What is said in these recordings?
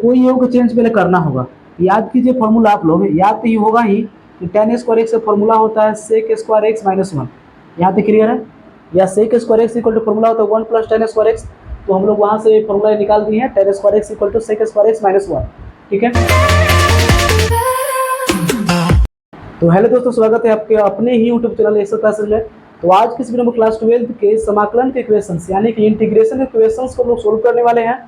कोई योग को चेंज पहले करना होगा। याद कीजिए फॉर्मूला आप लोग, याद तो ही होगा ही कि टेन स्क्वायर एक्स का फॉर्मूला होता है sec square x minus one. यहाँ तक क्लियर है? या sec square x equal to formula होता है one plus tan square x. तो हम लोग वहाँ से फॉर्मूला निकाल दिए हैं tan square x equal to sec square x minus one. ठीक है, तो हेलो दोस्तों, स्वागत है आपके अपने ही यूट्यूब चैनल एक्सरसाइज में। तो आज की इस वीडियो में क्लास 12 के समाकलन के क्वेश्चंस यानी कि इंटीग्रेशन के क्वेश्चंस को हम लोग सोल्व करने वाले हैं।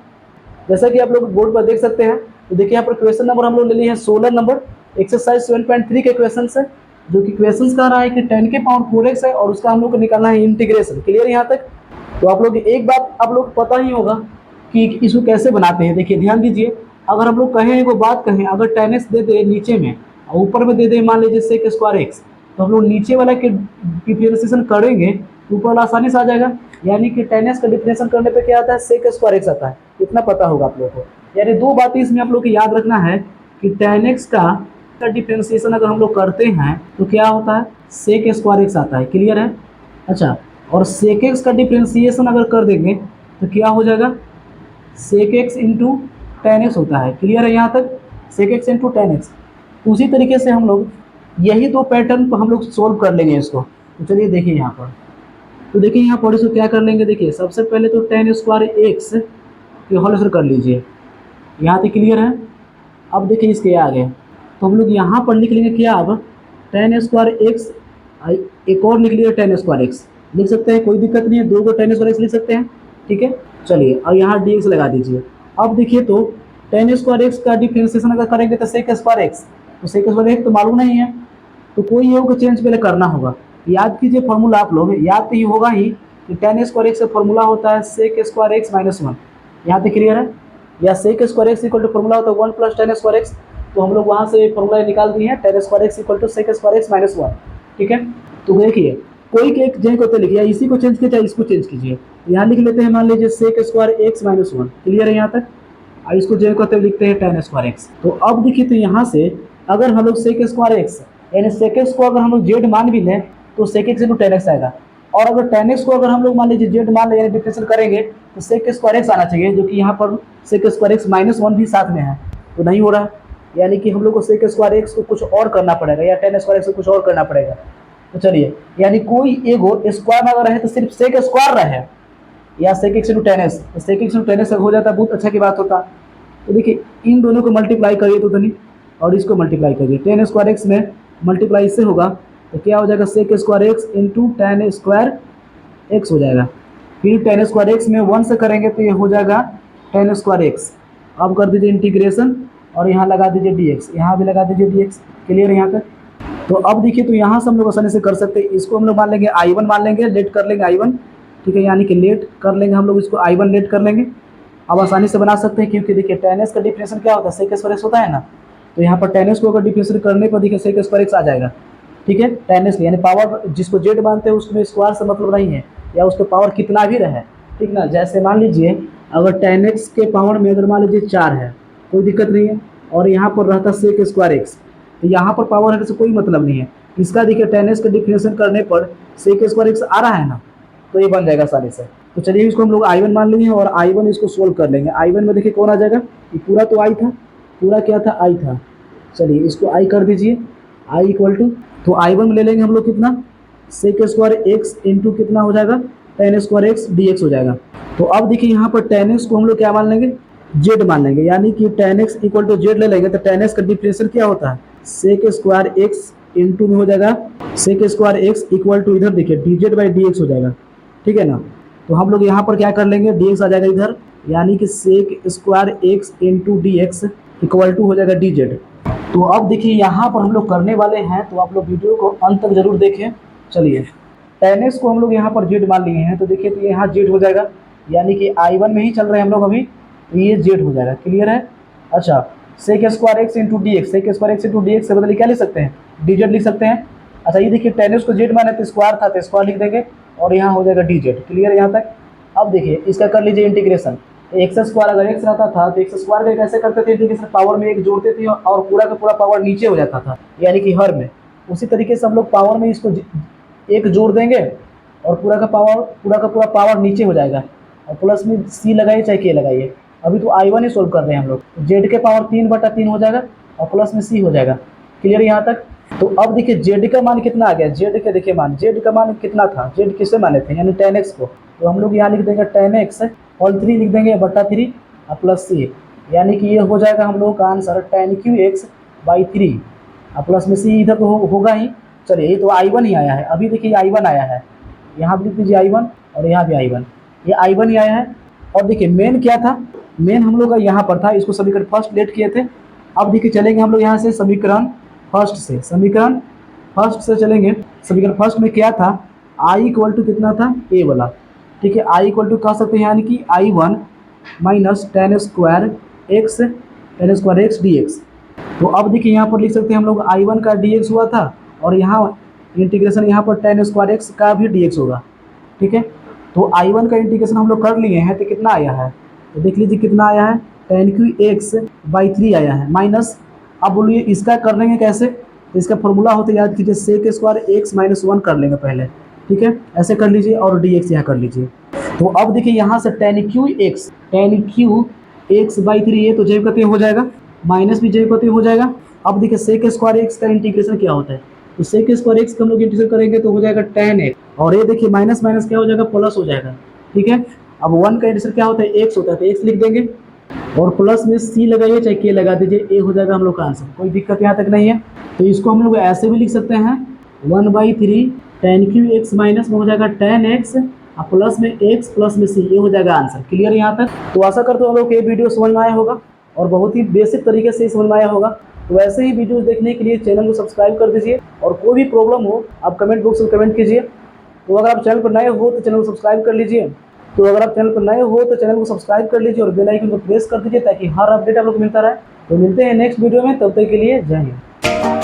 जैसा कि आप लोग बोर्ड पर देख सकते हैं, तो देखिए यहाँ पर क्वेश्चन नंबर हम लोग ले लिए हैं 16 नंबर, एक्सरसाइज 7.3 के क्वेश्चन है, जो कि क्वेश्चन कह रहा है कि 10 के पावर 4x है और उसका हम लोग को निकालना है इंटीग्रेशन। क्लियर यहाँ तक? तो आप लोग एक बात आप लोग पता ही होगा कि इसको कैसे बनाते हैं। देखिए ध्यान दीजिए, अगर हम लोग कहें वो बात कहें, अगर 10x दे दे नीचे में और ऊपर में दे दे मान लीजिए सेक स्क्वायर एक्स, तो हम लोग नीचे वाला के डिफरेंशिएशन करेंगे तो ऊपर वाला आसानी से आ जाएगा। यानी कि 10x का डिफरेंशिएशन करने पे क्या आता है, सेक स्क्वायर एक्स आता है। इतना पता होगा आप लोगों को। यानी दो बातें इसमें आप लोग को याद रखना है कि 10x का डिफरेंशिएशन अगर हम लोग करते हैं तो क्या होता है, सेक स्क्वायर एक्स आता है। क्लियर है? अच्छा, और सेक एक्स का डिफरेंशिएशन अगर कर देंगे तो क्या हो जाएगा, sec x into ten x होता है। क्लियर है यहाँ तक? Sec x into ten x. उसी तरीके से हम लोग यही दो पैटर्न पर हम लोग सोल्व कर लेंगे इसको। तो चलिए देखिए यहाँ पर, तो देखिए यहाँ पर इसको क्या कर लेंगे। देखिए सबसे पहले तो टेन स्क्वायर एक्स के होल स्क्वायर कर लीजिए, यहाँ तक क्लियर है। अब देखिए इसके आगे तो हम लोग यहाँ पर लिख लेंगे क्या, अब टेन स्क्वायर एक्स, एक और लिख लीजिए टेन स्क्वायर एक्स लिख सकते हैं, कोई दिक्कत नहीं है, दो टेन स्क्वायर एक्स लिख सकते हैं। ठीक है, चलिए और यहाँ डी एक्स लगा दीजिए। अब देखिए तो टेन स्क्वायर एक्स का डिफरेंशिएशन अगर करेंगे तो सेक स्क्वायर एक्स, तो सेक स्क्वायर एक्स तो मालूम नहीं है, तो कोई योग को चेंज पहले करना होगा। याद कीजिए फॉर्मूला आप लोग, याद तो ही होगा ही कि टेन स्क्वायर एक्स का फॉर्मूला होता है sec square x minus one. यहाँ तक क्लियर है? या sec square x equal to formula होता है one plus tan square x. तो हम लोग वहाँ से फॉर्मूला निकाल दिए हैं tan square x equal to sec square x minus one. ठीक है, तो देखिए कोई के एक चेंज होते लिखिए, इसी को चेंज कीजिए चाहे इसको चेंज कीजिए। यहाँ लिख लेते हैं मान लीजिए sec square x minus one. Clear है यहाँ तक? और इसको चेंज करते हुए लिखते हैं टेन स्क्वायर एक्स। तो अब देखिए तो यहाँ से अगर हम लोग सेक स्क्वायर एक्स यानी सेक एक्स को अगर हम लोग जेड मान भी लें तो sec x into ten x आएगा। और अगर टेन एक्स को अगर हम लोग मान लीजिए जेड मान लें यानी डिफरेंशिएशन करेंगे तो सेक स्क्वायर एक्स आना चाहिए, जो कि यहाँ पर sec square x minus one भी साथ में है, तो नहीं हो रहा। यानी कि हम लोग को सेक स्क्वायर एक्स को कुछ और करना पड़ेगा या टेन स्क्वायर एक्स को कुछ और करना पड़ेगा। तो चलिए, यानी कोई एक स्क्वायर में अगर रहे तो सिर्फ सेक स्क्वायर रहे या sec x into ten x, तो sec x into ten x हो जाता, बहुत अच्छा की बात होता। तो देखिए इन दोनों को मल्टीप्लाई करिए तो नहीं, और इसको मल्टीप्लाई करिए, टेन स्क्वायर एक्स में मल्टीप्लाई इससे होगा तो क्या हो जाएगा, sec square x into tan square x हो जाएगा। फिर टेन स्क्वायर एक्स में वन से करेंगे तो ये हो जाएगा टेन स्क्वायर एक्स। अब कर दीजिए इंटीग्रेशन और यहाँ लगा दीजिए डी एक्स, यहाँ भी लगा दीजिए डी एक्स। क्लियर है यहाँ तक? तो अब देखिए तो यहाँ से हम लोग आसानी से कर सकते हैं, इसको हम लोग मान लेंगे आई वन मान लेंगे, लेट कर लेंगे आई वन। ठीक है, यानी कि लेट कर लेंगे हम लोग इसको आई वन लेट कर लेंगे। अब आसानी से बना सकते हैं क्योंकि देखिए टेन एक्स का डिफरेंशिएशन क्या होता है, सेक स्क्वायर एक्स होता है ना। तो यहाँ पर टेन एक्स को अगर डिफरेंशिएशन करने पर देखिए सेक स्क्वायर एक्स आ जाएगा। ठीक है, टेन एक्स यानी पावर जिसको जेड मानते हैं उसमें स्क्वायर से मतलब नहीं है, या उसका पावर कितना भी रहे। ठीक ना, जैसे मान लीजिए अगर टेन एक्स के पावर में अगर मान लीजिए चार है, कोई दिक्कत नहीं है, और यहाँ पर रहता सेक स्क्वायर एक्स, तो यहाँ पर पावर है से कोई मतलब नहीं है। इसका देखिए टेन एक्स का डिफरेंशिएशन करने पर सेक स्क्वायर एक्स आ रहा है ना, तो ये बन जाएगा आसानी से। तो चलिए इसको हम लोग आई वन मान लिए और आई वन इसको सोल्व कर लेंगे। आई वन में देखिए कौन आ जाएगा, ये पूरा तो आई था, पूरा क्या था, आई था। चलिए इसको आई कर दीजिए, आई इक्वल टू, तो आई वन में ले लेंगे हम लोग कितना, सेक स्क्वायर एक्स इंटू कितना हो जाएगा, ten square x D x हो जाएगा। तो अब देखिए यहाँ पर टेन एक्स को हम लोग क्या मान लेंगे, जेड मान लेंगे, यानी कि tan x equal to z ले लेंगे। तो टेन एक्स का डिफरेंशिएशन क्या होता है, सेक स्क्वायर एक्स इंटू में हो जाएगा sec square x equal to इधर देखिए d z by d x हो जाएगा। ठीक है ना, तो हम लोग यहाँ पर क्या कर लेंगे, डी एक्स आ जाएगा इधर, यानी कि sec square x into d x equal to हो जाएगा डी जेड। तो अब देखिए यहाँ पर हम लोग करने वाले हैं, तो आप लोग वीडियो को अंत तक जरूर देखें। चलिए टेन एक्स को हम लोग यहाँ पर जेड मान लिए हैं, तो देखिए तो यहाँ जेड हो जाएगा, यानी कि आई वन में ही चल रहे हैं हम लोग अभी, तो ये जेड हो जाएगा। क्लियर है? अच्छा, sec square x into d x, sec square x into d x से बदले क्या लिख सकते हैं, डी जेड लिख सकते हैं। अच्छा ये देखिए टेन एक्स को जेड माने तो स्क्वायर था तो स्क्वायर लिख देंगे और यहाँ हो जाएगा डी जेड। क्लियर है यहाँ तक? अब देखिए इसका कर लीजिए इंटीग्रेशन। एक्स स्क्वायर अगर एक्स रहता था तो एक्स स्क्वायर का कैसे करते थे, इंटीग्रेशन पावर में एक जोड़ते थे और पूरा का पूरा पावर नीचे हो जाता था, यानी कि हर में। उसी तरीके से हम लोग पावर में इसको एक जोड़ देंगे और पूरा का पूरा पावर नीचे हो जाएगा, और प्लस में सी लगाइए चाहे के लगाइए। अभी तो I1 ही सोल्व कर रहे हैं हम लोग। जेड के पावर 3/3 हो जाएगा और प्लस में सी हो जाएगा। क्लियर यहाँ तक? तो अब देखिए जेड का मान कितना आ गया, जेड का देखिए मान, जेड का मान कितना था, जेड किसे माने थे यानी tan x को, तो हम लोग यहाँ लिख देंगे tan x होल 3 लिख देंगे बटा 3 और प्लस सी, यानी कि ये हो जाएगा हम लोग का answer tan Q x by 3 और प्लस में सी इधर तो होगा ही। चलिए ये तो I1 ही आया है, अभी देखिए I1 आया है, यहाँ भी लिख दीजिए I1 और यहाँ भी I1, ये I1 ही आया है। और देखिए मेन क्या था, मेन हम लोग का यहाँ पर था, इसको समीकरण फर्स्ट लेट किए थे। अब देखिए चलेंगे हम लोग यहाँ से समीकरण फर्स्ट से, समीकरण फर्स्ट से चलेंगे। समीकरण फर्स्ट में क्या था, I इक्वल टू कितना था, ए वाला, ठीक है। I इक्वल टू कह सकते हैं यानी कि I1 minus tan square x D x. तो अब देखिए यहाँ पर लिख सकते हैं हम लोग I1 का dx हुआ था और यहाँ इंटीग्रेशन यहाँ पर tan स्क्वायर एक्स का भी dx होगा, ठीक है। तो I1 का इंटीग्रेशन हम लोग कर लिए हैं, तो कितना आया है, तो देख लीजिए कितना आया है, tan क्यू एक्स बाई 3 आया है माइनस। अब बोलिए इसका कर लेंगे कैसे, तो इसका फॉर्मूला होता है याद कीजिए सेक स्क्वायर एक्स माइनस 1 कर लेंगे पहले, ठीक है, ऐसे कर लीजिए और डी एक्स यहाँ कर लीजिए। तो अब देखिए यहाँ से tan क्यू एक्स बाई 3 ये तो जैविक हो जाएगा, माइनस भी जैविक हो जाएगा। अब देखिए सेक स्क्वायर एक्स का इंटीग्रेशन क्या होता है, तो सेक स्क्वायर एक्स का हम लोग इंटीग्रेशन करेंगे तो हो जाएगा tan एक्स, और ये देखिए माइनस माइनस क्या हो जाएगा, प्लस हो जाएगा, ठीक है। अब 1 का इंटीग्रेशन क्या होता है, एक्स होता है, तो एक्स लिख देंगे और प्लस में सी लगाइए चाहे के लगा दीजिए, ए हो जाएगा हम लोग का आंसर, कोई दिक्कत यहाँ तक नहीं है। तो इसको हम लोग ऐसे भी लिख सकते हैं 1/3 tan क्यू एक्स माइनस में हो जाएगा tan एक्स और प्लस में एक्स प्लस में सी, ये हो जाएगा आंसर। क्लियर यहाँ तक? तो आशा करते हो हम लोग ये वीडियो समझ में आया होगा और बहुत ही बेसिक तरीके से समझ में आया होगा। तो ऐसे ही वीडियोस देखने के लिए चैनल को सब्सक्राइब कर दीजिए और कोई भी प्रॉब्लम हो आप कमेंट बॉक्स में कमेंट कीजिए। तो अगर आप चैनल पर नए हो तो चैनल को सब्सक्राइब कर लीजिए, तो अगर आप चैनल पर नए हो तो चैनल को सब्सक्राइब कर लीजिए और बेल आइकन को प्रेस कर दीजिए ताकि हर अपडेट आप लोग को मिलता रहे। तो मिलते हैं नेक्स्ट वीडियो में, तब तक के लिए जय हिंद।